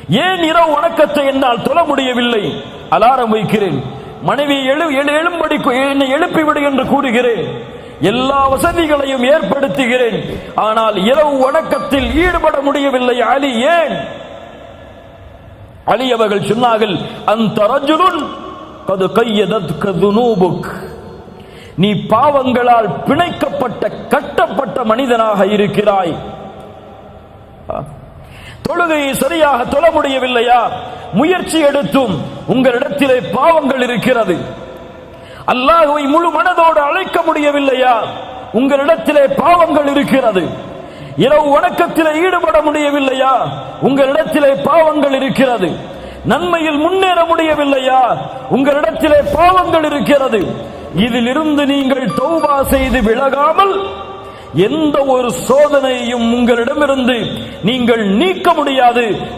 ஏன் இரவு வணக்கத்தை என்னால் தொழ முடியவில்லை? அலாரம் வைக்கிறேன், மனைவி எழும்படி என்னை எழுப்பிவிடு என்று கூறுகிறேன், எல்லா வசதிகளையும் ஏற்படுத்துகிறேன், ஆனால் இரவு வணக்கத்தில் ஈடுபட முடியவில்லை. அலி ஏன்? அலி அவர்கள் சொன்னார்கள், அந்த ரஜுலுன் கது கையதத்க துனூபுக், நீ பாவங்களால் பிணைக்கப்பட்ட கட்டப்பட்ட மனிதனாக இருக்கிறாய். தொழுகையை சரியாக தொழ முடியவில்லையா? முயற்சி எடுத்தும் உங்களிடத்திலே பாவங்கள் இருக்கிறது. அல்லாஹ்வை முழு மனதோடு அழைக்க முடியவில்லையா? உங்களிடத்திலே பாவங்கள் இருக்கிறது. இரவு வணக்கத்திலே ஈடுபட முடியவில்லையா? உங்களிடத்திலே பாவங்கள் இருக்கிறது. நன்மையில் முன்னேற முடியவில்லையா? உங்களிடத்திலே பாவங்கள் இருக்கிறது. இதிலிருந்து நீங்கள் தௌபா செய்து விலகாமல் எந்த ஒரு சோதனையும் உங்களிடமிருந்து நீங்கள் நீக்க முடியாது.